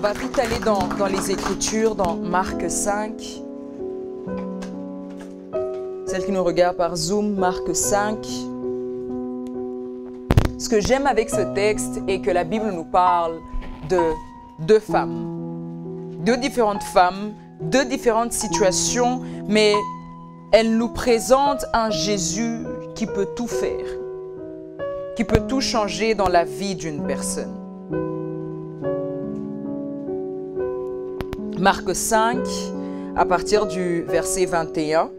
va vite aller dans les Écritures, dans Marc 5. Celle qui nous regarde par Zoom, Marc 5. Ce que j'aime avec ce texte est que la Bible nous parle de deux femmes. Deux différentes femmes, deux différentes situations, mais elle nous présente un Jésus qui peut tout faire, qui peut tout changer dans la vie d'une personne. Marc 5, à partir du verset 21.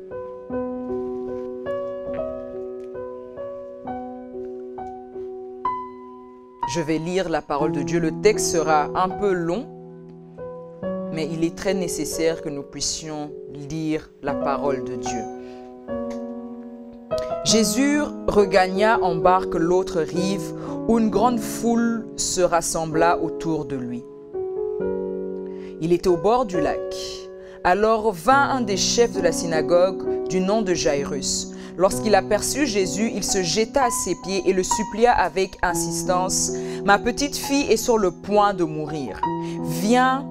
Je vais lire la parole de Dieu. Le texte sera un peu long, mais il est très nécessaire que nous puissions lire la parole de Dieu. Jésus regagna en barque l'autre rive, où une grande foule se rassembla autour de lui. Il était au bord du lac. Alors vint un des chefs de la synagogue du nom de Jairus. Lorsqu'il aperçut Jésus, il se jeta à ses pieds et le supplia avec insistance. « Ma petite fille est sur le point de mourir. Viens,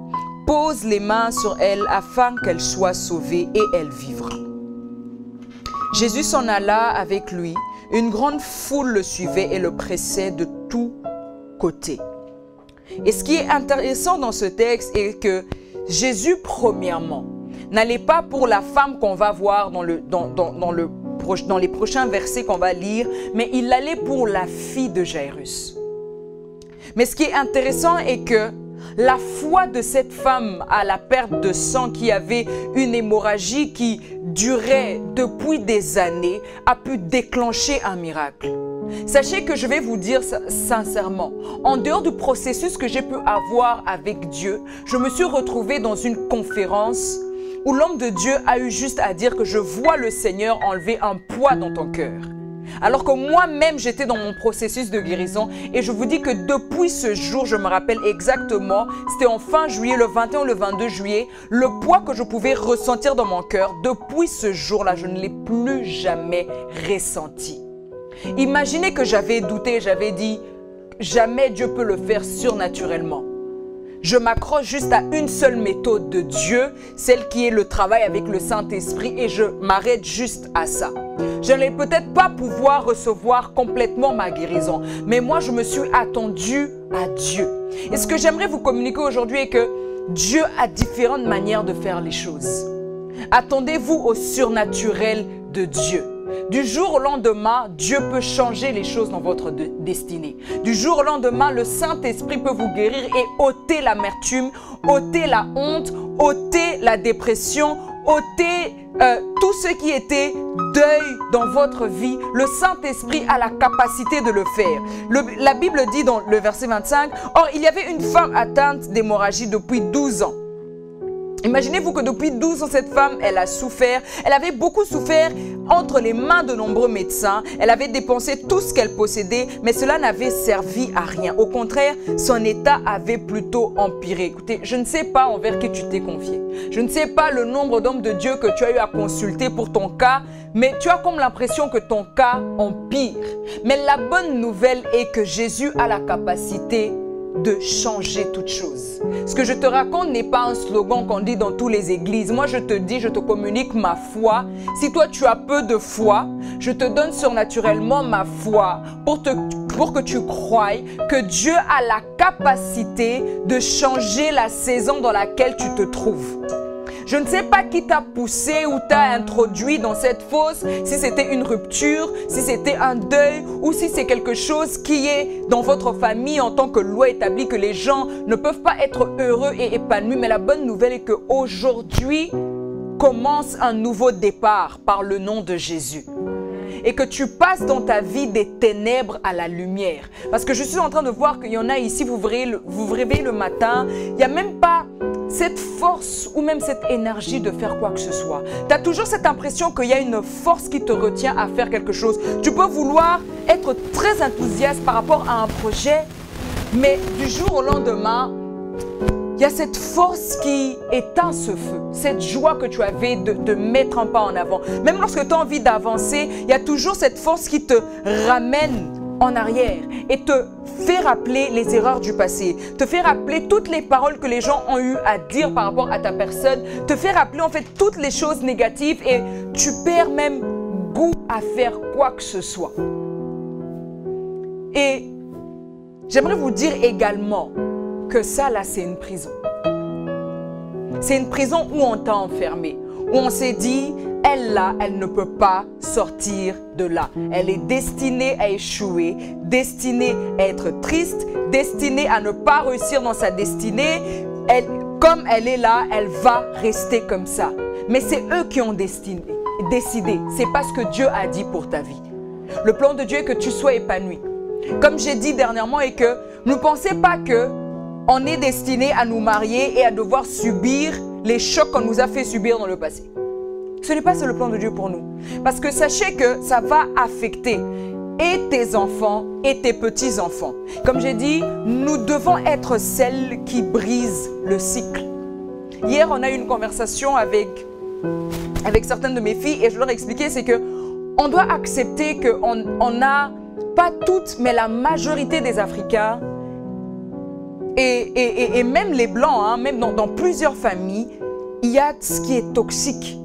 pose les mains sur elle afin qu'elle soit sauvée et elle vivra. » Jésus s'en alla avec lui. Une grande foule le suivait et le pressait de tous côtés. Et ce qui est intéressant dans ce texte est que Jésus, premièrement, n'allait pas pour la femme qu'on va voir dans les prochains versets qu'on va lire, mais il allait pour la fille de Jairus. Mais ce qui est intéressant est que la foi de cette femme à la perte de sang qui avait une hémorragie qui durait depuis des années a pu déclencher un miracle. Sachez que je vais vous dire sincèrement, en dehors du processus que j'ai pu avoir avec Dieu, je me suis retrouvée dans une conférence où l'homme de Dieu a eu juste à dire que je vois le Seigneur enlever un poids dans ton cœur. Alors que moi-même, j'étais dans mon processus de guérison et je vous dis que depuis ce jour, je me rappelle exactement, c'était en fin juillet, le 21 ou le 22 juillet, le poids que je pouvais ressentir dans mon cœur, depuis ce jour-là, je ne l'ai plus jamais ressenti. Imaginez que j'avais douté, j'avais dit, jamais Dieu peut le faire surnaturellement. Je m'accroche juste à une seule méthode de Dieu, celle qui est le travail avec le Saint-Esprit, et je m'arrête juste à ça. Je n'allais peut-être pas pouvoir recevoir complètement ma guérison, mais moi je me suis attendue à Dieu. Et ce que j'aimerais vous communiquer aujourd'hui est que Dieu a différentes manières de faire les choses. Attendez-vous au surnaturel de Dieu. Du jour au lendemain, Dieu peut changer les choses dans votre destinée. Du jour au lendemain, le Saint-Esprit peut vous guérir et ôter l'amertume, ôter la honte, ôter la dépression, ôter tout ce qui était deuil dans votre vie. Le Saint-Esprit a la capacité de le faire. La Bible dit dans le verset 25, « Or, il y avait une femme atteinte d'hémorragie depuis 12 ans. » Imaginez-vous que depuis 12 ans, cette femme, elle a souffert. Elle avait beaucoup souffert entre les mains de nombreux médecins. Elle avait dépensé tout ce qu'elle possédait, mais cela n'avait servi à rien. Au contraire, son état avait plutôt empiré. Écoutez, je ne sais pas envers qui tu t'es confié. Je ne sais pas le nombre d'hommes de Dieu que tu as eu à consulter pour ton cas, mais tu as comme l'impression que ton cas empire. Mais la bonne nouvelle est que Jésus a la capacité de changer toute chose. Ce que je te raconte n'est pas un slogan qu'on dit dans toutes les églises. Moi, je te dis, je te communique ma foi. Si toi, tu as peu de foi, je te donne surnaturellement ma foi pour que tu croies que Dieu a la capacité de changer la saison dans laquelle tu te trouves. Je ne sais pas qui t'a poussé ou t'a introduit dans cette fosse, si c'était une rupture, si c'était un deuil ou si c'est quelque chose qui est dans votre famille en tant que loi établie que les gens ne peuvent pas être heureux et épanouis. Mais la bonne nouvelle est qu'aujourd'hui commence un nouveau départ par le nom de Jésus. Et que tu passes dans ta vie des ténèbres à la lumière. Parce que je suis en train de voir qu'il y en a ici, vous vous réveillez le matin, il n'y a même pas cette force ou même cette énergie de faire quoi que ce soit. Tu as toujours cette impression qu'il y a une force qui te retient à faire quelque chose. Tu peux vouloir être très enthousiaste par rapport à un projet, mais du jour au lendemain, il y a cette force qui éteint ce feu, cette joie que tu avais de mettre un pas en avant. Même lorsque tu as envie d'avancer, il y a toujours cette force qui te ramène en arrière et te fait rappeler les erreurs du passé, te fait rappeler toutes les paroles que les gens ont eu à dire par rapport à ta personne, te fait rappeler en fait toutes les choses négatives et tu perds même goût à faire quoi que ce soit. Et j'aimerais vous dire également que ça là c'est une prison. C'est une prison où on t'a enfermé, où on s'est dit elle là, elle ne peut pas sortir de là. Elle est destinée à échouer, destinée à être triste, destinée à ne pas réussir dans sa destinée. Comme elle est là, elle va rester comme ça. Mais c'est eux qui ont décidé. C'est pas ce que Dieu a dit pour ta vie. Le plan de Dieu est que tu sois épanoui. Comme j'ai dit dernièrement, et que ne pensez pas que on est destiné à nous marier et à devoir subir les chocs qu'on nous a fait subir dans le passé. Ce n'est pas le plan de Dieu pour nous. Parce que sachez que ça va affecter et tes enfants et tes petits-enfants. Comme j'ai dit, nous devons être celles qui brisent le cycle. Hier, on a eu une conversation avec certaines de mes filles et je leur ai expliqué, c'est que on doit accepter qu'on n'a pas toutes, mais la majorité des Africains et même les Blancs, hein, même dans plusieurs familles, il y a ce qui est toxique.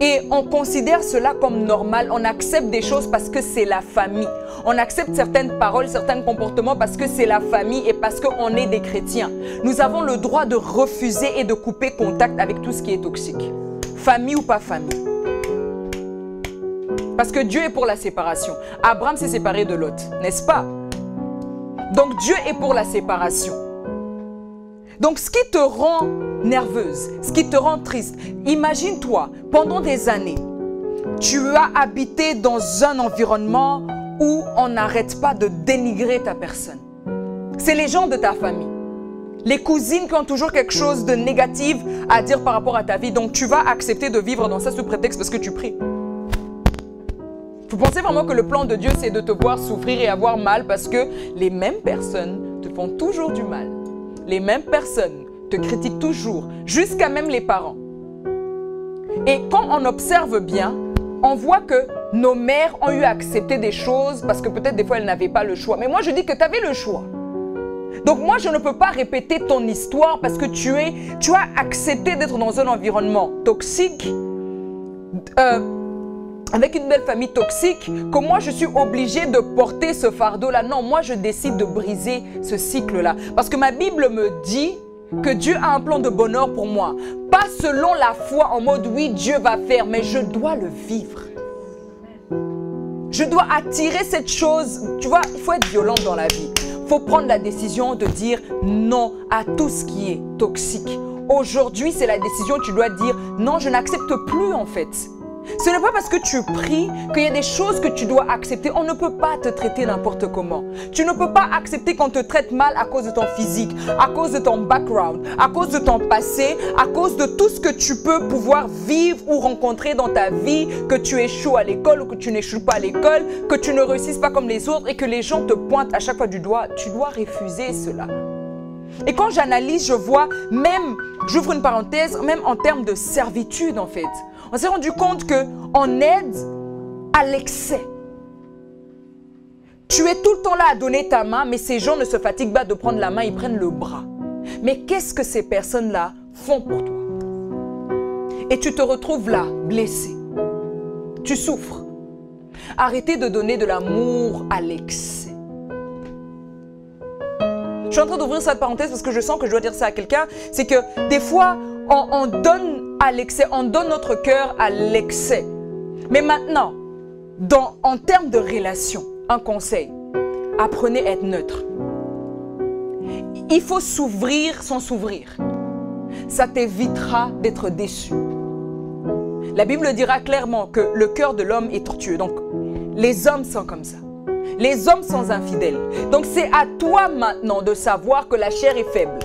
Et on considère cela comme normal, on accepte des choses parce que c'est la famille. On accepte certaines paroles, certains comportements parce que c'est la famille et parce qu'on est des chrétiens. Nous avons le droit de refuser et de couper contact avec tout ce qui est toxique. Famille ou pas famille. Parce que Dieu est pour la séparation. Abraham s'est séparé de Lot, n'est-ce pas? Donc Dieu est pour la séparation. Donc ce qui te rend nerveuse, ce qui te rend triste, imagine-toi, pendant des années, tu as habité dans un environnement où on n'arrête pas de dénigrer ta personne. C'est les gens de ta famille. Les cousines qui ont toujours quelque chose de négatif à dire par rapport à ta vie. Donc tu vas accepter de vivre dans ça sous prétexte parce que tu pries. Vous pensez vraiment que le plan de Dieu, c'est de te voir souffrir et avoir mal parce que les mêmes personnes te font toujours du mal. Les mêmes personnes te critiquent toujours, jusqu'à même les parents. Et quand on observe bien, on voit que nos mères ont eu à accepter des choses parce que peut-être des fois elles n'avaient pas le choix. Mais moi je dis que tu avais le choix. Donc moi je ne peux pas répéter ton histoire parce que tu as accepté d'être dans un environnement toxique, avec une belle famille toxique, que moi je suis obligée de porter ce fardeau-là. Non, moi je décide de briser ce cycle-là. Parce que ma Bible me dit que Dieu a un plan de bonheur pour moi. Pas selon la foi en mode oui, Dieu va faire, mais je dois le vivre. Je dois attirer cette chose. Tu vois, il faut être violent dans la vie. Il faut prendre la décision de dire non à tout ce qui est toxique. Aujourd'hui, c'est la décision que tu dois dire non, je n'accepte plus en fait. Ce n'est pas parce que tu pries qu'il y a des choses que tu dois accepter. On ne peut pas te traiter n'importe comment. Tu ne peux pas accepter qu'on te traite mal à cause de ton physique, à cause de ton background, à cause de ton passé, à cause de tout ce que tu peux pouvoir vivre ou rencontrer dans ta vie, que tu échoues à l'école ou que tu n'échoues pas à l'école, que tu ne réussisses pas comme les autres et que les gens te pointent à chaque fois du doigt. Tu dois refuser cela. Et quand j'analyse, je vois même, j'ouvre une parenthèse, même en termes de servitude en fait. On s'est rendu compte qu'on aide à l'excès. Tu es tout le temps là à donner ta main, mais ces gens ne se fatiguent pas de prendre la main, ils prennent le bras. Mais qu'est-ce que ces personnes-là font pour toi? Et tu te retrouves là, blessé. Tu souffres. Arrêtez de donner de l'amour à l'excès. Je suis en train d'ouvrir cette parenthèse parce que je sens que je dois dire ça à quelqu'un. C'est que des fois, on donne à l'excès, on donne notre cœur à l'excès. Mais maintenant, en termes de relation, un conseil, apprenez à être neutre. Il faut s'ouvrir sans s'ouvrir. Ça t'évitera d'être déçu. La Bible dira clairement que le cœur de l'homme est tortueux. Donc, les hommes sont comme ça. Les hommes sont infidèles. Donc, c'est à toi maintenant de savoir que la chair est faible.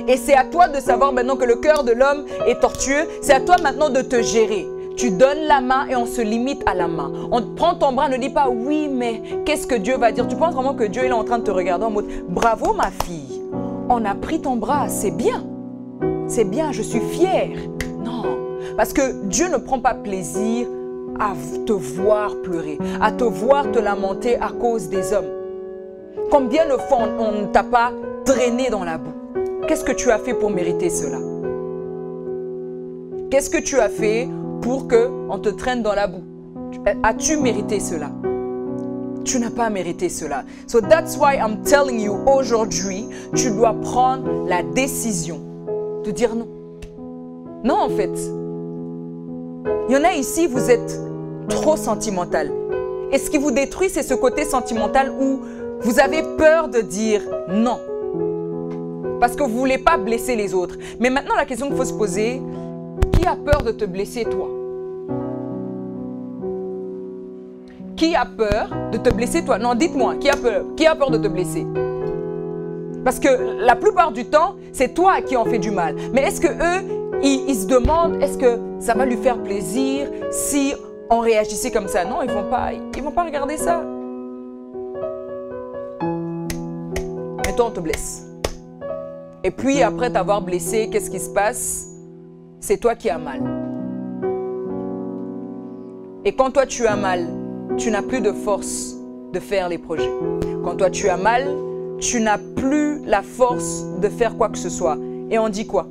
Et c'est à toi de savoir maintenant que le cœur de l'homme est tortueux. C'est à toi maintenant de te gérer. Tu donnes la main et on se limite à la main. On prend ton bras, ne dis pas oui, mais qu'est-ce que Dieu va dire? Tu penses vraiment que Dieu est là en train de te regarder en mode bravo ma fille, on a pris ton bras, c'est bien. C'est bien, je suis fière. Non, parce que Dieu ne prend pas plaisir à te voir pleurer, à te voir te lamenter à cause des hommes. Combien de fois on ne t'a pas traîné dans la boue? Qu'est-ce que tu as fait pour mériter cela? Qu'est-ce que tu as fait pour qu'on te traîne dans la boue? As-tu mérité cela? Tu n'as pas mérité cela. So that's why I'm telling you, aujourd'hui, tu dois prendre la décision de dire non. Non, en fait. Il y en a ici, vous êtes trop sentimental. Et ce qui vous détruit, c'est ce côté sentimental où vous avez peur de dire non. Parce que vous ne voulez pas blesser les autres. Mais maintenant, la question qu'il faut se poser, qui a peur de te blesser, toi? Qui a peur de te blesser, toi? Non, dites-moi, qui a peur? Qui a peur de te blesser? Parce que la plupart du temps, c'est toi qui en fais du mal. Mais est-ce que eux, ils se demandent, est-ce que ça va lui faire plaisir si on réagissait comme ça? Non, ils vont pas regarder ça. Mais toi, on te blesse. Et puis, après t'avoir blessé, qu'est-ce qui se passe? C'est toi qui as mal. Et quand toi, tu as mal, tu n'as plus de force de faire les projets. Quand toi, tu as mal, tu n'as plus la force de faire quoi que ce soit. Et on dit quoi?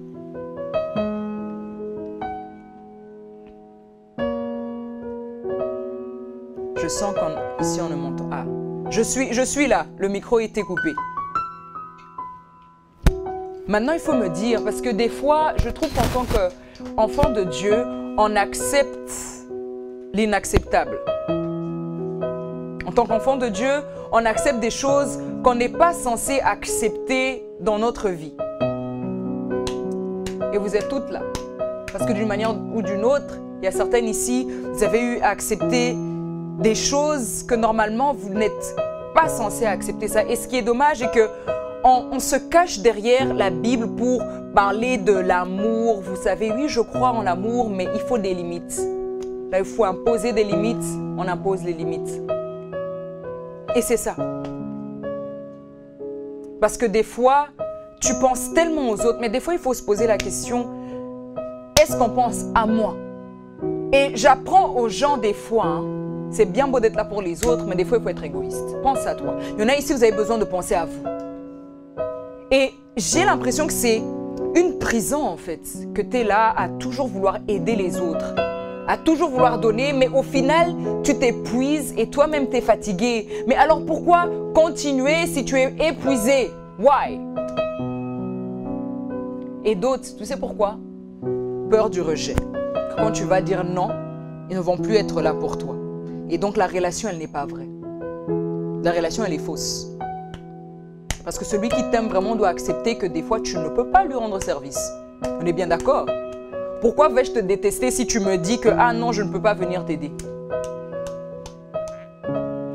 Je sens qu'ici on ne m'entend. Ah, je suis là, le micro était coupé. Maintenant, il faut me dire, parce que des fois, je trouve qu'en tant qu'enfant de Dieu, on accepte l'inacceptable. En tant qu'enfant de Dieu, on accepte des choses qu'on n'est pas censé accepter dans notre vie. Et vous êtes toutes là. Parce que d'une manière ou d'une autre, il y a certaines ici, vous avez eu à accepter des choses que normalement, vous n'êtes pas censé accepter ça. Et ce qui est dommage, c'est qu'on se cache derrière la Bible pour parler de l'amour. Vous savez, oui, je crois en l'amour, mais il faut des limites. Là, il faut imposer des limites. On impose les limites. Et c'est ça. Parce que des fois, tu penses tellement aux autres, mais des fois, il faut se poser la question, est-ce qu'on pense à moi? Et j'apprends aux gens des fois, c'est bien beau d'être là pour les autres, mais des fois, il faut être égoïste. Pense à toi. Il y en a ici, vous avez besoin de penser à vous. Et j'ai l'impression que c'est une prison, en fait, que tu es là à toujours vouloir aider les autres, à toujours vouloir donner, mais au final, tu t'épuises et toi-même, tu es fatigué. Mais alors, pourquoi continuer si tu es épuisé? Why? Et d'autres, tu sais pourquoi? Peur du rejet. Quand tu vas dire non, ils ne vont plus être là pour toi. Et donc, la relation, elle n'est pas vraie. La relation, elle est fausse. Parce que celui qui t'aime vraiment doit accepter que des fois, tu ne peux pas lui rendre service. On est bien d'accord? Pourquoi vais-je te détester si tu me dis que « Ah non, je ne peux pas venir t'aider »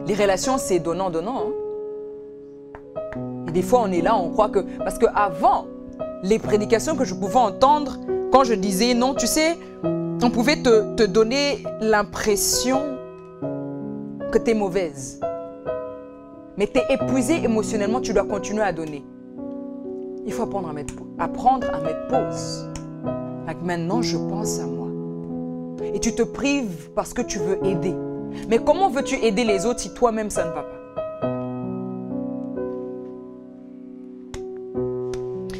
Les relations, c'est donnant-donnant. Et des fois, on est là, on croit que... Parce qu'avant, les prédications que je pouvais entendre, quand je disais non, tu sais, on pouvait te donner l'impression que tu es mauvaise. Mais tu es épuisé émotionnellement, tu dois continuer à donner. Il faut apprendre à mettre pause. Donc maintenant, je pense à moi. Et tu te prives parce que tu veux aider. Mais comment veux-tu aider les autres si toi-même, ça ne va pas?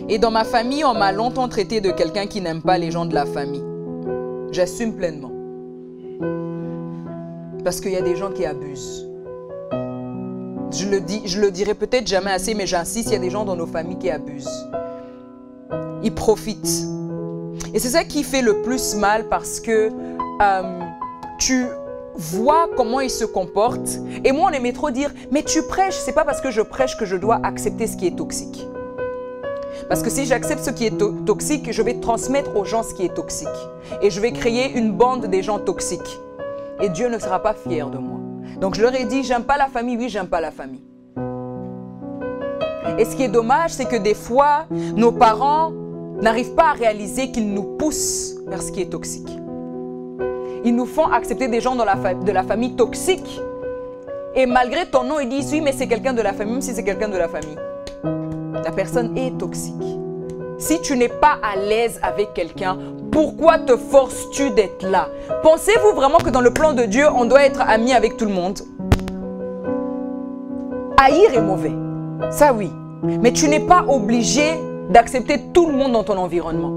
Et dans ma famille, on m'a longtemps traité de quelqu'un qui n'aime pas les gens de la famille. J'assume pleinement. Parce qu'il y a des gens qui abusent. Je le dirai peut-être jamais assez, mais j'insiste, il y a des gens dans nos familles qui abusent. Ils profitent. Et c'est ça qui fait le plus mal parce que tu vois comment ils se comportent. Et moi, on aimait trop dire, mais tu prêches, c'est pas parce que je prêche que je dois accepter ce qui est toxique. Parce que si j'accepte ce qui est toxique, je vais transmettre aux gens ce qui est toxique. Et je vais créer une bande des gens toxiques. Et Dieu ne sera pas fier de moi. Donc je leur ai dit, j'aime pas la famille, oui, j'aime pas la famille. Et ce qui est dommage, c'est que des fois, nos parents n'arrivent pas à réaliser qu'ils nous poussent vers ce qui est toxique. Ils nous font accepter des gens de la famille toxique. Et malgré ton nom, ils disent, oui, mais c'est quelqu'un de la famille, même si c'est quelqu'un de la famille. La personne est toxique. Si tu n'es pas à l'aise avec quelqu'un, pourquoi te forces-tu d'être là? Pensez-vous vraiment que dans le plan de Dieu, on doit être amis avec tout le monde? Haïr est mauvais, ça oui. Mais tu n'es pas obligé d'accepter tout le monde dans ton environnement.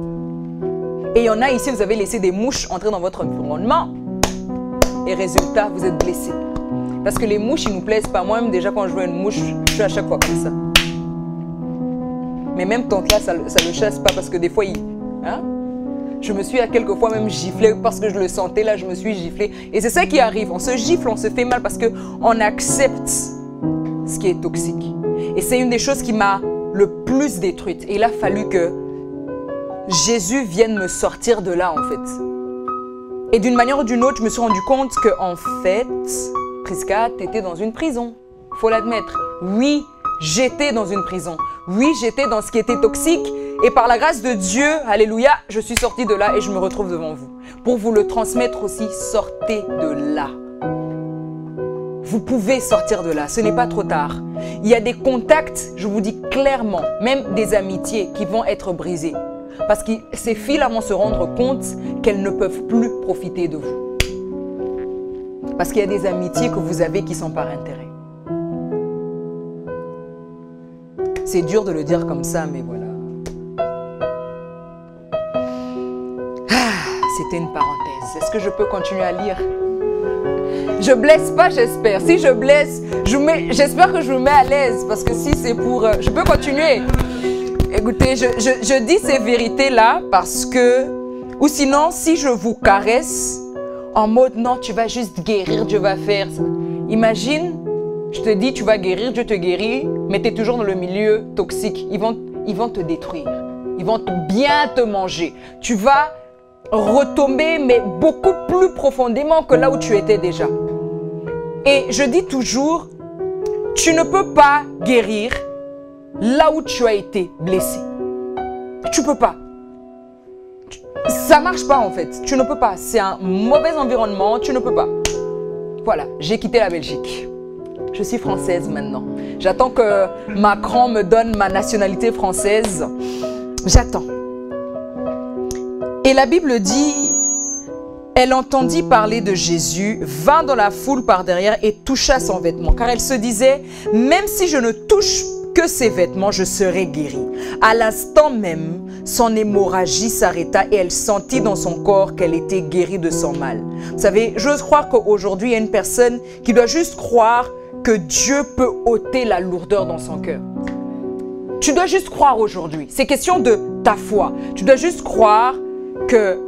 Et il y en a ici, vous avez laissé des mouches entrer dans votre environnement. Et résultat, vous êtes blessé. Parce que les mouches, ils ne nous plaisent pas. Moi-même, déjà, quand je vois une mouche, je suis à chaque fois comme ça. Mais même tante là, ça ne le chasse pas parce que des fois, je me suis à quelques fois même giflé parce que je le sentais. Là, je me suis giflé. Et c'est ça qui arrive. On se gifle, on se fait mal parce qu'on accepte ce qui est toxique. Et c'est une des choses qui m'a le plus détruite. Et il a fallu que Jésus vienne me sortir de là, en fait. Et d'une manière ou d'une autre, je me suis rendu compte que, en fait, Prisca, tu étais dans une prison. Il faut l'admettre. Oui, j'étais dans une prison. Oui, j'étais dans ce qui était toxique. Et par la grâce de Dieu, alléluia, je suis sortie de là et je me retrouve devant vous. Pour vous le transmettre aussi, sortez de là. Vous pouvez sortir de là, ce n'est pas trop tard. Il y a des contacts, je vous dis clairement, même des amitiés qui vont être brisées. Parce que ces filles-là vont se rendre compte qu'elles ne peuvent plus profiter de vous. Parce qu'il y a des amitiés que vous avez qui sont par intérêt. C'est dur de le dire comme ça, mais voilà. C'était une parenthèse. Est-ce que je peux continuer à lire? Je blesse pas, j'espère. Si je blesse, j'espère que je me mets à l'aise. Parce que si c'est pour... je peux continuer. Écoutez, je dis ces vérités-là parce que... Ou sinon, si je vous caresse, en mode non, tu vas juste guérir, Dieu va faire ça. Imagine, je te dis, tu vas guérir, Dieu te guérit, mais tu es toujours dans le milieu toxique. Ils vont te détruire. Ils vont bien te manger. Tu vas retomber, mais beaucoup plus profondément que là où tu étais déjà. Et je dis toujours, tu ne peux pas guérir là où tu as été blessé. Tu ne peux pas. Ça ne marche pas en fait. Tu ne peux pas. C'est un mauvais environnement. Tu ne peux pas. Voilà, j'ai quitté la Belgique. Je suis française maintenant. J'attends que Macron me donne ma nationalité française. J'attends. Et la Bible dit, elle entendit parler de Jésus, vint dans la foule par derrière et toucha son vêtement. Car elle se disait, même si je ne touche que ses vêtements, je serai guérie. À l'instant même, son hémorragie s'arrêta et elle sentit dans son corps qu'elle était guérie de son mal. Vous savez, j'ose croire qu'aujourd'hui, il y a une personne qui doit juste croire que Dieu peut ôter la lourdeur dans son cœur. Tu dois juste croire aujourd'hui. C'est question de ta foi. Tu dois juste croire que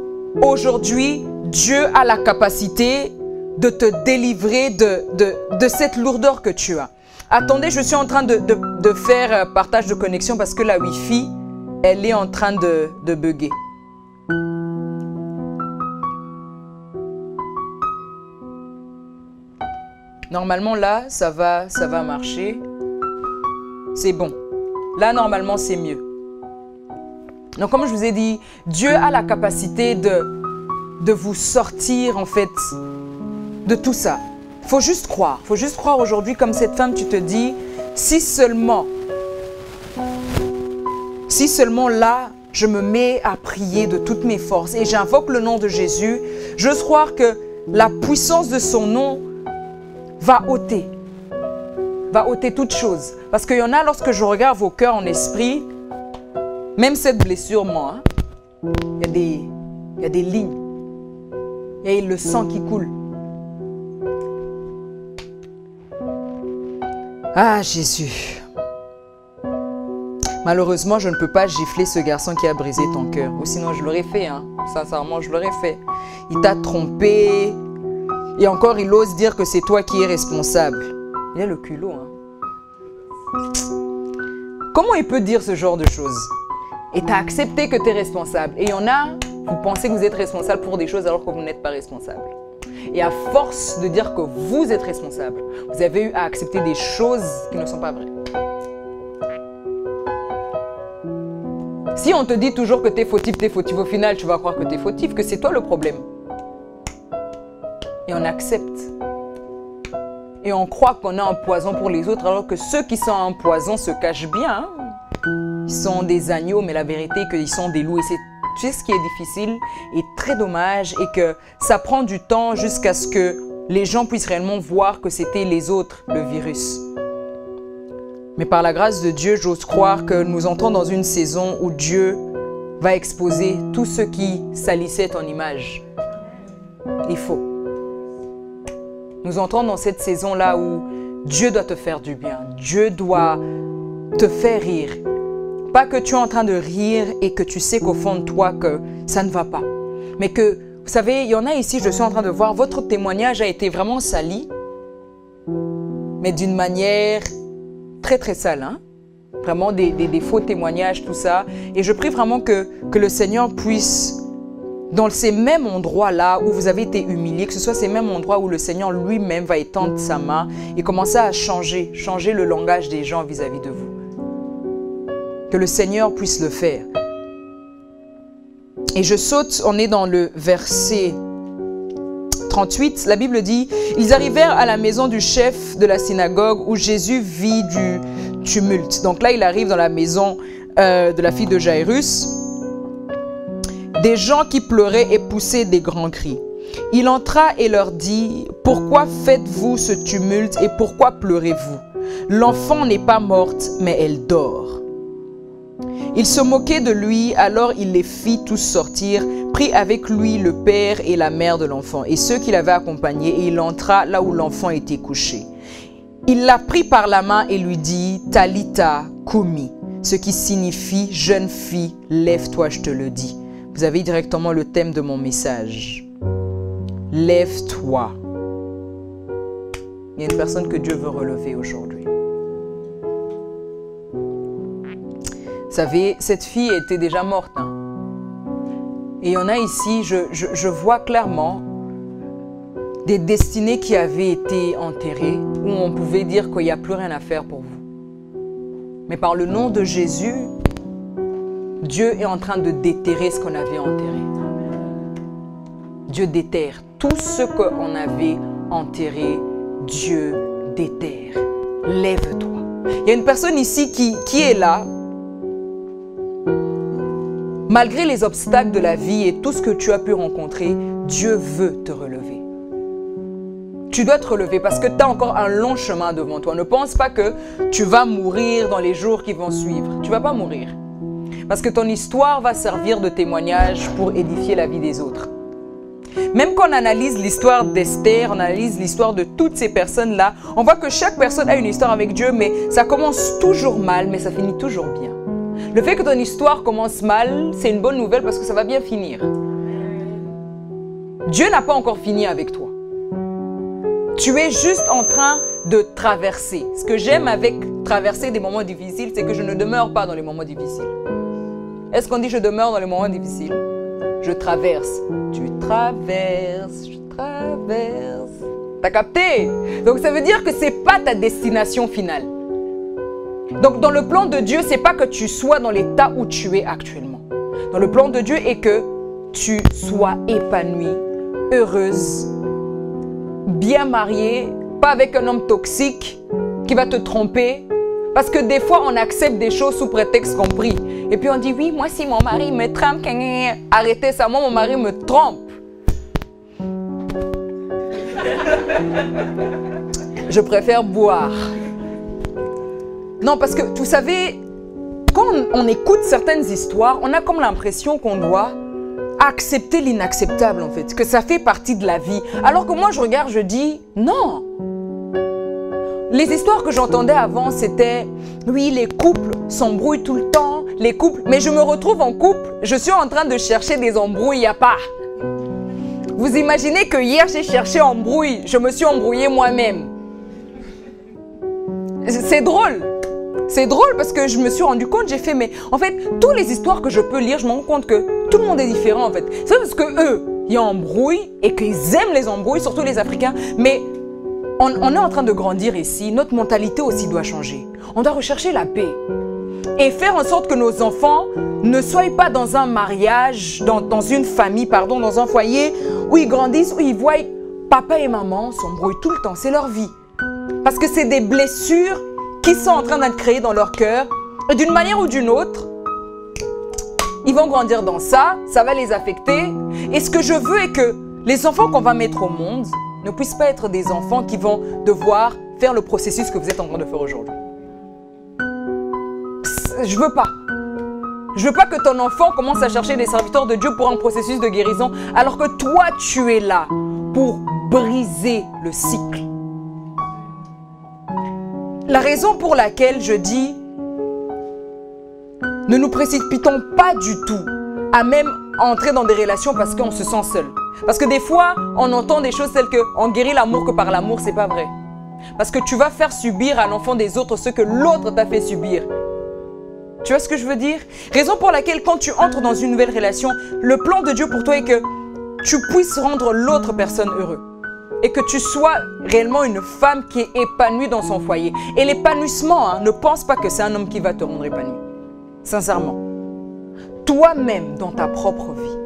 aujourd'hui, Dieu a la capacité de te délivrer de cette lourdeur que tu as. Attendez, je suis en train de faire partage de connexion parce que la Wi-Fi, elle est en train de bugger. Normalement, là, ça va marcher. C'est bon. Là, normalement, c'est mieux. Donc, comme je vous ai dit, Dieu a la capacité de vous sortir, en fait, de tout ça. Il faut juste croire. Il faut juste croire aujourd'hui, comme cette femme, tu te dis, si seulement là, je me mets à prier de toutes mes forces et j'invoque le nom de Jésus, j'ose croire que la puissance de son nom va ôter toute chose. Parce qu'il y en a, lorsque je regarde vos cœurs en esprit, même cette blessure, moi, il y a des lignes. Et le sang qui coule. Ah, Jésus. Malheureusement, je ne peux pas gifler ce garçon qui a brisé ton cœur. Ou sinon, je l'aurais fait. Hein. Sincèrement, je l'aurais fait. Il t'a trompé. Et encore, il ose dire que c'est toi qui es responsable. Il a le culot. Hein. Comment il peut dire ce genre de choses? Et tu as accepté que tu es responsable. Et il y en a, vous pensez que vous êtes responsable pour des choses alors que vous n'êtes pas responsable. Et à force de dire que vous êtes responsable, vous avez eu à accepter des choses qui ne sont pas vraies. Si on te dit toujours que tu es fautif, au final, tu vas croire que tu es fautif, que c'est toi le problème. Et on accepte. Et on croit qu'on a un poison pour les autres, alors que ceux qui sont un poison se cachent bien. Ils sont des agneaux, mais la vérité est qu'ils sont des loups. Et c'est ce qui est difficile et très dommage, et que ça prend du temps jusqu'à ce que les gens puissent réellement voir que c'était les autres, le virus. Mais par la grâce de Dieu, j'ose croire que nous entrons dans une saison où Dieu va exposer tout ce qui salissait ton image. Il faut. Nous entrons dans cette saison-là où Dieu doit te faire du bien. Dieu doit te faire rire. Pas que tu es en train de rire et que tu sais qu'au fond de toi que ça ne va pas. Mais que, vous savez, il y en a ici, je suis en train de voir, votre témoignage a été vraiment sali. Mais d'une manière très très sale. Hein? Vraiment des faux témoignages, tout ça. Et je prie vraiment que le Seigneur puisse, dans ces mêmes endroits-là où vous avez été humiliés, que ce soit ces mêmes endroits où le Seigneur lui-même va étendre sa main et commencer à changer le langage des gens vis-à-vis de vous. Que le Seigneur puisse le faire. Et je saute, on est dans le verset 38, la Bible dit « Ils arrivèrent à la maison du chef de la synagogue où Jésus vit du tumulte. » Donc là, il arrive dans la maison de la fille de Jairus. Des gens qui pleuraient et poussaient des grands cris. Il entra et leur dit « Pourquoi faites-vous ce tumulte et pourquoi pleurez-vous? L'enfant n'est pas morte, mais elle dort. » Il se moquait de lui, alors il les fit tous sortir, prit avec lui le père et la mère de l'enfant et ceux qui l'avaient accompagné, et il entra là où l'enfant était couché. Il la prit par la main et lui dit « Talitha koumi », ce qui signifie « Jeune fille, lève-toi, je te le dis ». Vous avez directement le thème de mon message. Lève-toi. Il y a une personne que Dieu veut relever aujourd'hui. Vous savez, cette fille était déjà morte. Hein? Et il y en a ici, je vois clairement des destinées qui avaient été enterrées, où on pouvait dire qu'il n'y a plus rien à faire pour vous. Mais par le nom de Jésus, Dieu est en train de déterrer ce qu'on avait enterré. Dieu déterre. Tout ce qu'on avait enterré, Dieu déterre. Lève-toi. Il y a une personne ici qui est là. Malgré les obstacles de la vie et tout ce que tu as pu rencontrer, Dieu veut te relever. Tu dois te relever parce que tu as encore un long chemin devant toi. Ne pense pas que tu vas mourir dans les jours qui vont suivre. Tu ne vas pas mourir. Parce que ton histoire va servir de témoignage pour édifier la vie des autres. Même quand on analyse l'histoire d'Esther, on analyse l'histoire de toutes ces personnes-là, on voit que chaque personne a une histoire avec Dieu, mais ça commence toujours mal, mais ça finit toujours bien. Le fait que ton histoire commence mal, c'est une bonne nouvelle parce que ça va bien finir. Dieu n'a pas encore fini avec toi. Tu es juste en train de traverser. Ce que j'aime avec traverser des moments difficiles, c'est que je ne demeure pas dans les moments difficiles. Est-ce qu'on dit je demeure dans les moments difficiles? Je traverse. Tu traverses, je traverse. T'as capté? Donc ça veut dire que ce n'est pas ta destination finale. Donc dans le plan de Dieu, ce n'est pas que tu sois dans l'état où tu es actuellement. Dans le plan de Dieu est que tu sois épanouie, heureuse, bien mariée, pas avec un homme toxique qui va te tromper. Parce que des fois, on accepte des choses sous prétexte compris. Et puis on dit, oui, moi si mon mari me trompe, arrêtez ça, moi mon mari me trompe. Je préfère boire. Non, parce que, vous savez, quand on écoute certaines histoires, on a comme l'impression qu'on doit accepter l'inacceptable, en fait. Que ça fait partie de la vie. Alors que moi, je regarde, je dis, non. Les histoires que j'entendais avant, c'était, oui, les couples s'embrouillent tout le temps, les couples, mais je me retrouve en couple, je suis en train de chercher des embrouilles, il n'y a pas. Vous imaginez que hier, j'ai cherché embrouille, je me suis embrouillée moi-même. C'est drôle. C'est drôle parce que je me suis rendu compte, j'ai fait, mais en fait, toutes les histoires que je peux lire, je me rends compte que tout le monde est différent en fait. C'est parce que eux, il y a embrouille et qu'ils aiment les embrouilles, surtout les Africains, mais on est en train de grandir ici, notre mentalité aussi doit changer. On doit rechercher la paix et faire en sorte que nos enfants ne soient pas dans un mariage, dans une famille, pardon, dans un foyer où ils grandissent, où ils voient papa et maman s'embrouillent tout le temps, c'est leur vie. Parce que c'est des blessures qui sont en train d'être créées dans leur cœur et d'une manière ou d'une autre, ils vont grandir dans ça, ça va les affecter. Et ce que je veux est que les enfants qu'on va mettre au monde ne puissent pas être des enfants qui vont devoir faire le processus que vous êtes en train de faire aujourd'hui. je veux pas. Je veux pas que ton enfant commence à chercher des serviteurs de Dieu pour un processus de guérison, alors que toi, tu es là pour briser le cycle. La raison pour laquelle je dis, ne nous précipitons pas du tout à même entrer dans des relations parce qu'on se sent seul. Parce que des fois, on entend des choses telles que on guérit l'amour que par l'amour, c'est pas vrai. Parce que tu vas faire subir à l'enfant des autres ce que l'autre t'a fait subir. Tu vois ce que je veux dire? Raison pour laquelle quand tu entres dans une nouvelle relation, le plan de Dieu pour toi est que tu puisses rendre l'autre personne heureuse. Et que tu sois réellement une femme qui est épanouie dans son foyer. Et l'épanouissement, ne pense pas que c'est un homme qui va te rendre épanoui. Sincèrement. Toi-même, dans ta propre vie,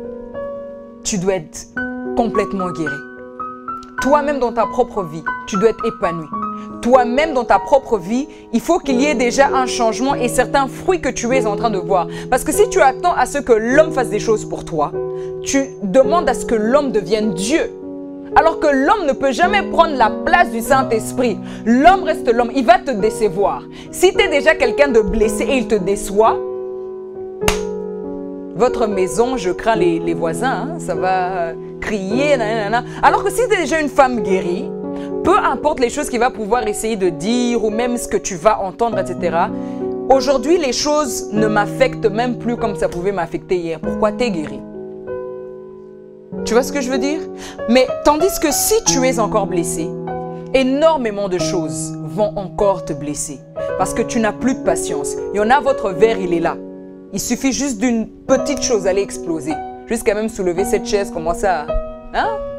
tu dois être complètement guéri. Toi-même, dans ta propre vie, tu dois être épanoui. Toi-même, dans ta propre vie, il faut qu'il y ait déjà un changement et certains fruits que tu es en train de voir. Parce que si tu attends à ce que l'homme fasse des choses pour toi, tu demandes à ce que l'homme devienne Dieu. Alors que l'homme ne peut jamais prendre la place du Saint-Esprit. L'homme reste l'homme, il va te décevoir. Si tu es déjà quelqu'un de blessé et il te déçoit, votre maison, je crains les voisins, ça va crier, nanana. Alors que si tu es déjà une femme guérie, peu importe les choses qu'il va pouvoir essayer de dire ou même ce que tu vas entendre, etc. Aujourd'hui, les choses ne m'affectent même plus comme ça pouvait m'affecter hier. Pourquoi? Tu es guéri. Tu vois ce que je veux dire? Mais tandis que si tu es encore blessé, énormément de choses vont encore te blesser. Parce que tu n'as plus de patience. Il y en a, votre verre, il est là. Il suffit juste d'une petite chose, aller exploser. Jusqu'à même soulever cette chaise, commencer à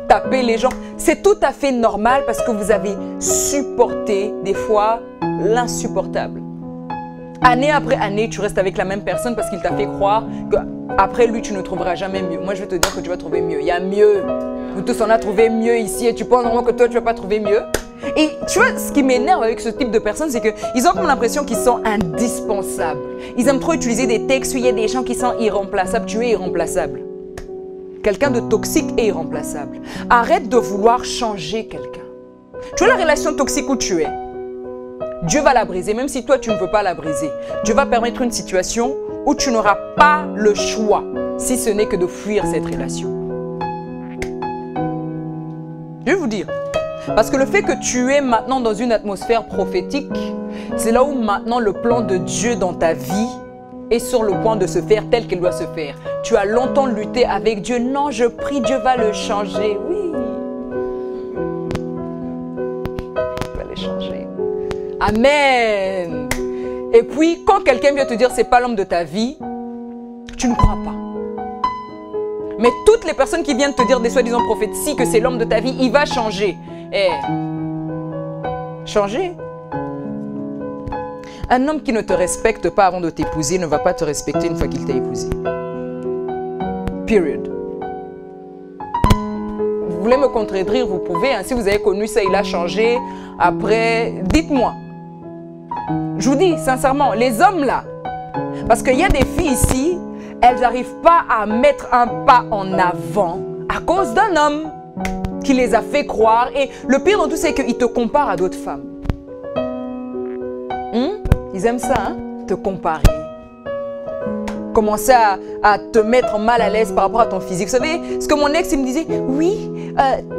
taper les gens. C'est tout à fait normal parce que vous avez supporté des fois l'insupportable. Année après année, tu restes avec la même personne parce qu'il t'a fait croire qu'après lui, tu ne trouveras jamais mieux. Moi, je vais te dire que tu vas trouver mieux. Il y a mieux. Nous tous, on a trouvé mieux ici et tu penses vraiment que toi, tu ne vas pas trouver mieux. Et tu vois, ce qui m'énerve avec ce type de personnes, c'est qu'ils ont comme l'impression qu'ils sont indispensables. Ils aiment trop utiliser des textes où il y a des gens qui sont irremplaçables. Tu es irremplaçable. Quelqu'un de toxique est irremplaçable. Arrête de vouloir changer quelqu'un. Tu vois la relation toxique où tu es. Dieu va la briser, même si toi, tu ne veux pas la briser. Dieu va permettre une situation où tu n'auras pas le choix, si ce n'est que de fuir cette relation. Je vais vous dire. Parce que le fait que tu es maintenant dans une atmosphère prophétique, c'est là où maintenant le plan de Dieu dans ta vie est sur le point de se faire tel qu'il doit se faire. Tu as longtemps lutté avec Dieu. Non, je prie, Dieu va le changer. Oui. Il va le changer. Amen. Et puis, quand quelqu'un vient te dire c'est pas l'homme de ta vie, tu ne crois pas. Mais toutes les personnes qui viennent te dire des soi-disant prophéties que c'est l'homme de ta vie, il va changer. Changer? Un homme qui ne te respecte pas avant de t'épouser ne va pas te respecter une fois qu'il t'a épousé. Period. Vous voulez me contredire, vous pouvez. Si vous avez connu ça, il a changé. Après, dites-moi. Je vous dis sincèrement, les hommes là, parce qu'il y a des filles ici, elles n'arrivent pas à mettre un pas en avant à cause d'un homme qui les a fait croire. Et le pire dans tout, c'est qu'ils te comparent à d'autres femmes. Ils aiment ça, te comparer. Commencer à te mettre mal à l'aise par rapport à ton physique. Vous savez, ce que mon ex il me disait, oui,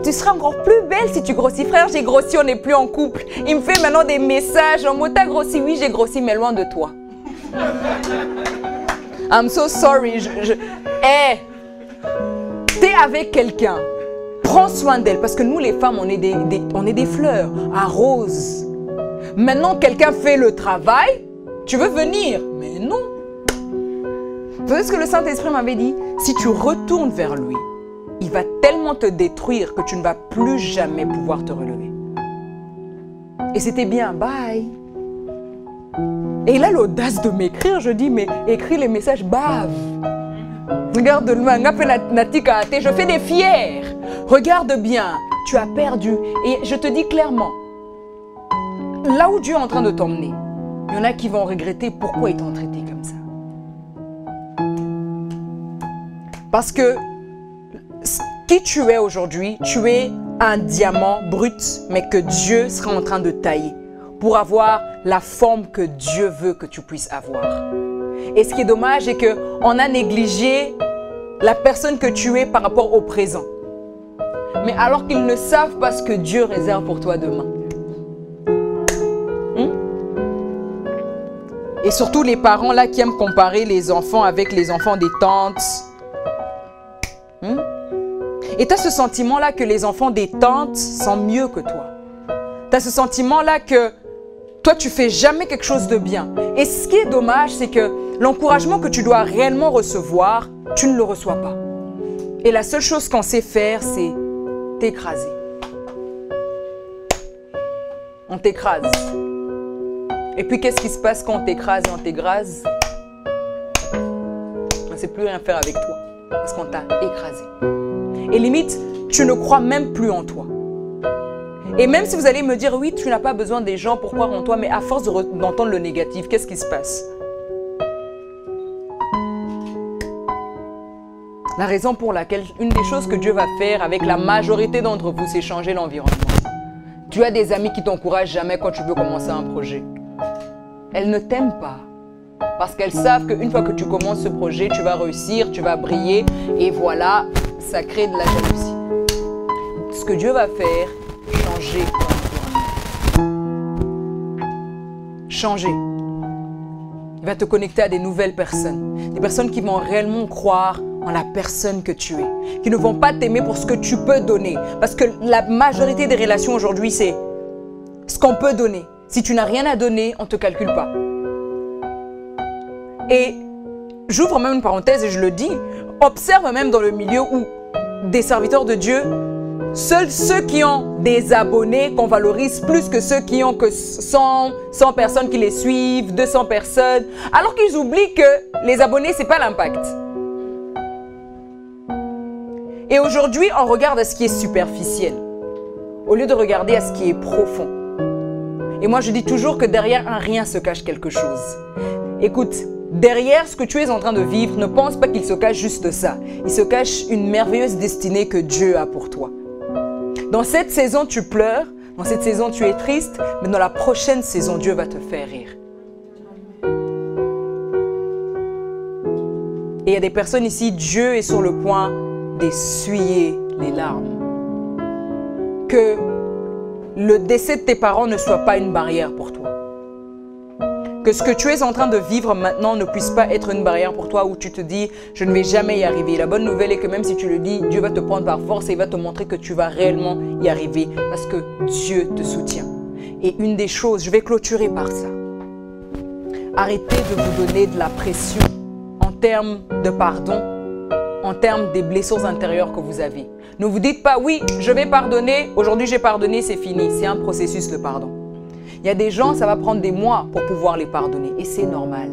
tu seras encore plus belle si tu grossis. Frère, j'ai grossi, on n'est plus en couple. Il me fait maintenant des messages en mode, t'as grossi? Oui, j'ai grossi, mais loin de toi. I'm so sorry. T'es avec quelqu'un. Prends soin d'elle. Parce que nous, les femmes, on est des fleurs. À rose. Maintenant, quelqu'un fait le travail. Tu veux venir? Mais non. Vous savez ce que le Saint-Esprit m'avait dit? Si tu retournes vers lui, il va tellement te détruire que tu ne vas plus jamais pouvoir te relever. Et c'était bien. Bye. Et il a l'audace de m'écrire. Je dis, mais écris les messages, bave. Regarde-moi, je fais des fiers. Regarde bien, tu as perdu. Et je te dis clairement, là où Dieu est en train de t'emmener, il y en a qui vont regretter pourquoi ils t'ont traité comme ça. Parce que qui tu es aujourd'hui, tu es un diamant brut, mais que Dieu sera en train de tailler pour avoir la forme que Dieu veut que tu puisses avoir. Et ce qui est dommage, c'est qu'on a négligé la personne que tu es par rapport au présent. Mais alors qu'ils ne savent pas ce que Dieu réserve pour toi demain. Et surtout les parents là qui aiment comparer les enfants avec les enfants des tantes. Et tu as ce sentiment-là que les enfants des tantes sont mieux que toi. Tu as ce sentiment-là que toi, tu fais jamais quelque chose de bien. Et ce qui est dommage, c'est que l'encouragement que tu dois réellement recevoir, tu ne le reçois pas. Et la seule chose qu'on sait faire, c'est t'écraser. On t'écrase. Et puis, qu'est-ce qui se passe quand on t'écrase et on t'égrase? On ne sait plus rien faire avec toi parce qu'on t'a écrasé. Et limite, tu ne crois même plus en toi. Et même si vous allez me dire, oui, tu n'as pas besoin des gens pour croire en toi, mais à force d'entendre le négatif, qu'est-ce qui se passe? La raison pour laquelle, une des choses que Dieu va faire avec la majorité d'entre vous, c'est changer l'environnement. Tu as des amis qui t'encouragent jamais quand tu veux commencer un projet. Elles ne t'aiment pas. Parce qu'elles savent qu'une fois que tu commences ce projet, tu vas réussir, tu vas briller. Et voilà, ça crée de la jalousie. Ce que Dieu va faire, changer l'environnement. Changer. Il va te connecter à des nouvelles personnes. Des personnes qui vont réellement croire en la personne que tu es. Qui ne vont pas t'aimer pour ce que tu peux donner. Parce que la majorité des relations aujourd'hui, c'est ce qu'on peut donner. Si tu n'as rien à donner, on ne te calcule pas. Et j'ouvre même une parenthèse et je le dis, observe même dans le milieu où des serviteurs de Dieu, seuls ceux qui ont des abonnés qu'on valorise plus que ceux qui ont que 100 personnes qui les suivent, 200 personnes, alors qu'ils oublient que les abonnés, ce n'est pas l'impact. Et aujourd'hui, on regarde à ce qui est superficiel, au lieu de regarder à ce qui est profond. Et moi, je dis toujours que derrière un rien se cache quelque chose. Écoute, derrière ce que tu es en train de vivre, ne pense pas qu'il se cache juste ça. Il se cache une merveilleuse destinée que Dieu a pour toi. Dans cette saison, tu pleures. Dans cette saison, tu es triste. Mais dans la prochaine saison, Dieu va te faire rire. Et il y a des personnes ici, Dieu est sur le point d'essuyer les larmes. Que le décès de tes parents ne soit pas une barrière pour toi. Que ce que tu es en train de vivre maintenant ne puisse pas être une barrière pour toi où tu te dis « je ne vais jamais y arriver ». La bonne nouvelle est que même si tu le dis, Dieu va te prendre par force et il va te montrer que tu vas réellement y arriver parce que Dieu te soutient. Et une des choses, je vais clôturer par ça. Arrêtez de vous donner de la pression en termes de pardon, en termes des blessures intérieures que vous avez. Ne vous dites pas « oui, je vais pardonner, aujourd'hui j'ai pardonné, c'est fini ». C'est un processus le pardon. Il y a des gens, ça va prendre des mois pour pouvoir les pardonner et c'est normal.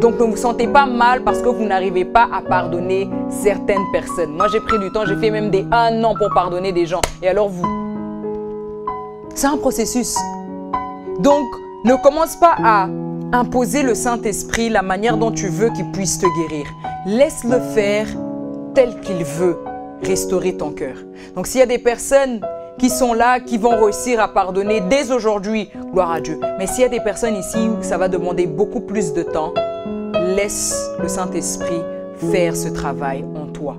Donc ne vous sentez pas mal parce que vous n'arrivez pas à pardonner certaines personnes. Moi j'ai pris du temps, j'ai fait même des 1 an pour pardonner des gens. Et alors vous? C'est un processus. Donc ne commence pas à imposer le Saint-Esprit la manière dont tu veux qu'il puisse te guérir. Laisse-le faire tel qu'il veut restaurer ton cœur. Donc s'il y a des personnes qui sont là, qui vont réussir à pardonner dès aujourd'hui, gloire à Dieu. Mais s'il y a des personnes ici où ça va demander beaucoup plus de temps, laisse le Saint-Esprit faire ce travail en toi.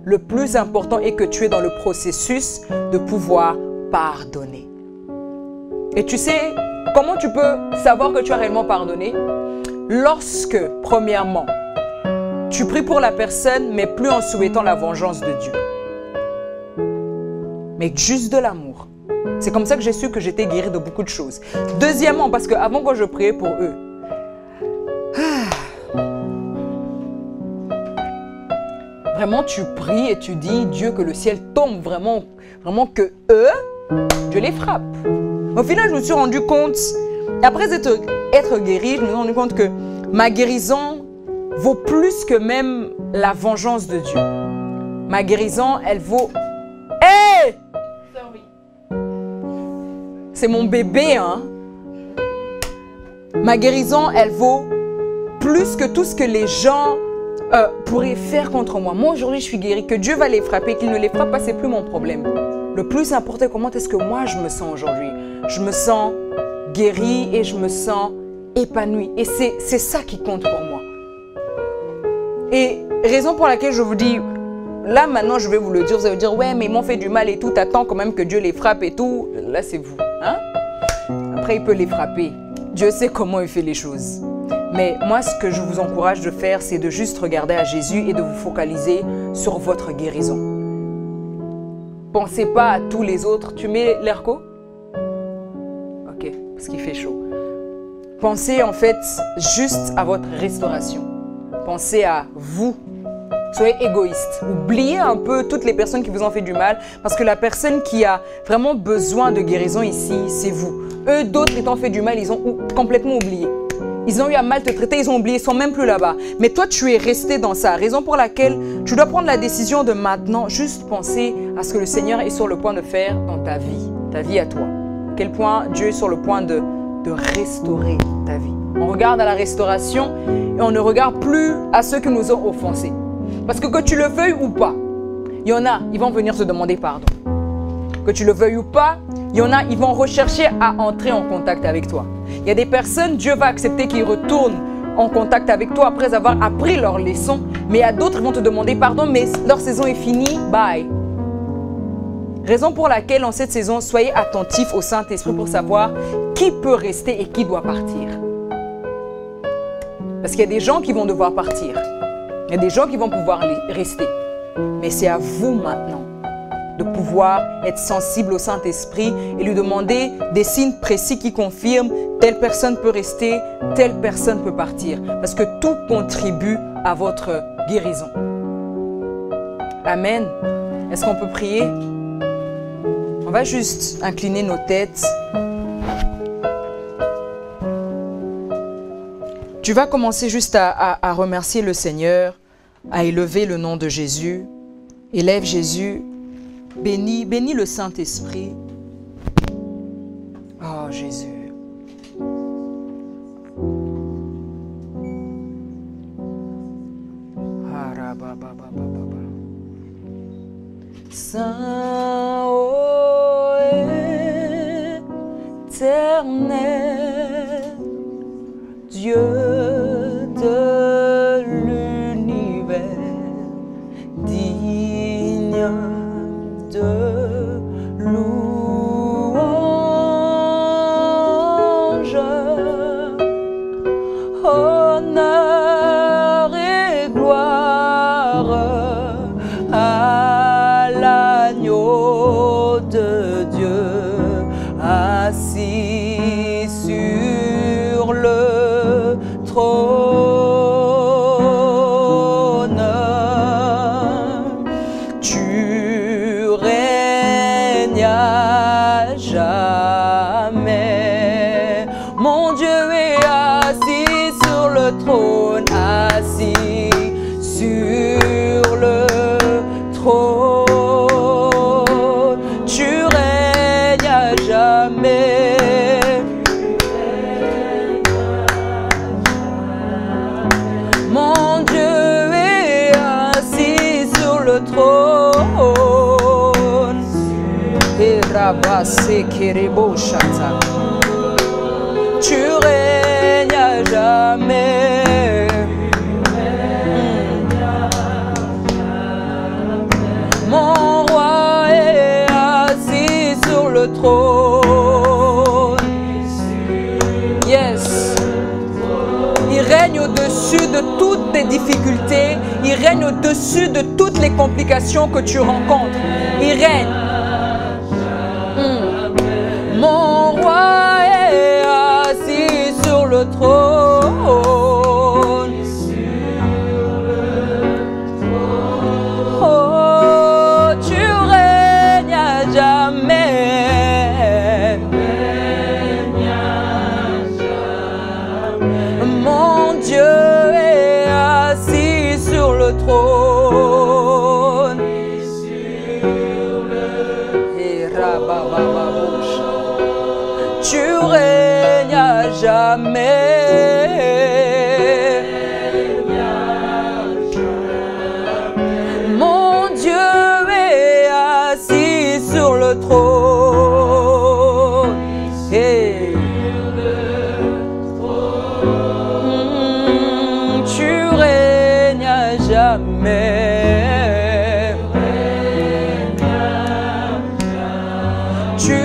Le plus important est que tu es dans le processus de pouvoir pardonner. Et tu sais, comment tu peux savoir que tu as réellement pardonné? Lorsque, premièrement, tu pries pour la personne, mais plus en souhaitant la vengeance de Dieu. Mais juste de l'amour. C'est comme ça que j'ai su que j'étais guérie de beaucoup de choses. Deuxièmement, parce qu'avant quand je priais pour eux, vraiment tu pries et tu dis, Dieu, que le ciel tombe, vraiment que eux, Dieu les frappe. Au final, je me suis rendu compte, après être guérie, je me suis rendu compte que ma guérison vaut plus que même la vengeance de Dieu. Ma guérison, elle vaut... Hey! C'est mon bébé, hein. Ma guérison, elle vaut plus que tout ce que les gens pourraient faire contre moi. Moi, aujourd'hui, je suis guérie. Que Dieu va les frapper, qu'il ne les frappe pas, c'est plus mon problème. Le plus important, comment est-ce que moi, je me sens aujourd'hui? Je me sens guérie et je me sens épanoui. Et c'est ça qui compte pour moi. Et raison pour laquelle je vous dis, là maintenant je vais vous le dire, vous allez dire, ouais mais ils m'ont fait du mal et tout, t'attends quand même que Dieu les frappe et tout. Là c'est vous. Hein? Après il peut les frapper. Dieu sait comment il fait les choses. Mais moi ce que je vous encourage de faire, c'est de juste regarder à Jésus et de vous focaliser sur votre guérison. Pensez pas à tous les autres. Tu mets l'airco? Ok, parce qu'il fait chaud. Pensez en fait juste à votre restauration. Pensez à vous. Soyez égoïste. Oubliez un peu toutes les personnes qui vous ont fait du mal parce que la personne qui a vraiment besoin de guérison ici, c'est vous. Eux, d'autres étant fait du mal, ils ont complètement oublié. Ils ont eu à mal te traiter, ils ont oublié, ils sont même plus là-bas. Mais toi, tu es resté dans ça. Raison pour laquelle tu dois prendre la décision de maintenant juste penser à ce que le Seigneur est sur le point de faire dans ta vie à toi. À quel point Dieu est sur le point de restaurer ta vie. On regarde à la restauration et on ne regarde plus à ceux qui nous ont offensés. Parce que tu le veuilles ou pas, il y en a, ils vont venir te demander pardon. Que tu le veuilles ou pas, il y en a, ils vont rechercher à entrer en contact avec toi. Il y a des personnes, Dieu va accepter qu'ils retournent en contact avec toi après avoir appris leur leçon. Mais il y a d'autres qui vont te demander pardon, mais leur saison est finie, bye. Raison pour laquelle en cette saison, soyez attentifs au Saint-Esprit pour savoir qui peut rester et qui doit partir. Parce qu'il y a des gens qui vont devoir partir. Il y a des gens qui vont pouvoir rester. Mais c'est à vous maintenant de pouvoir être sensible au Saint-Esprit et lui demander des signes précis qui confirment telle personne peut rester, telle personne peut partir. Parce que tout contribue à votre guérison. Amen. Est-ce qu'on peut prier? On va juste incliner nos têtes. Tu vas commencer juste à remercier le Seigneur, à élever le nom de Jésus. Élève Jésus. Bénis le Saint-Esprit. Oh Jésus. Saint éternel, Dieu de l'univers, digne de louange, honneur et gloire à l'agneau de Dieu assis sur le trône. Tu règnes à jamais. Mon Dieu est assis sur le trône, assis sur le trône. Tu règnes à jamais. Mon Dieu est assis sur le trône. Et rabassé kerebo chata. Tu règnes à jamais. Mon roi est assis sur le trône. Yes. Il règne au-dessus de toutes tes difficultés. Il règne au-dessus de toutes les complications que tu rencontres. Il règne. Mon roi est assis sur le trône. Oh, tu règnes à jamais. Mon Dieu est assis sur le trône. Et rababababouche. Tu règnes à jamais. Mon Dieu est assis sur le trône. Hey. jamais. Tu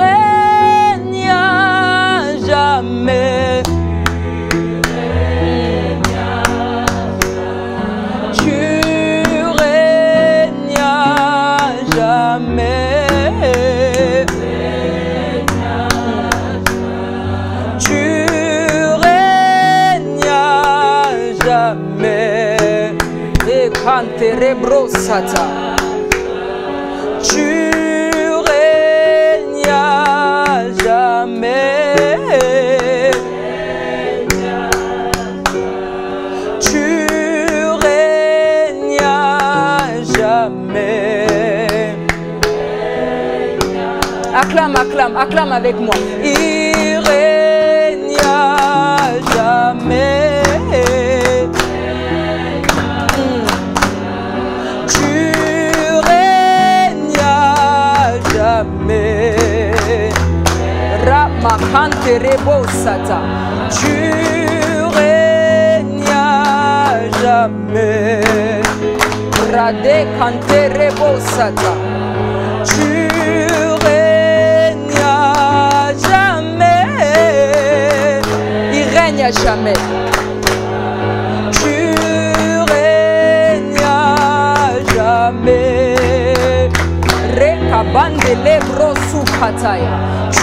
règnes à jamais. Tu règnes à jamais. Tu règnes à jamais. Et cantere brosata. Tu règnes à jamais. Tu règnes à jamais. Acclame, acclame, acclame avec moi. Il règne à jamais. Tu règnes à jamais. Ramakante rebosata. Tu règnes à jamais. Rade kante rebosata. Tu règnes à jamais. Il règne à jamais. Tu règnes à jamais. Rekabande lebro sukataya. Tu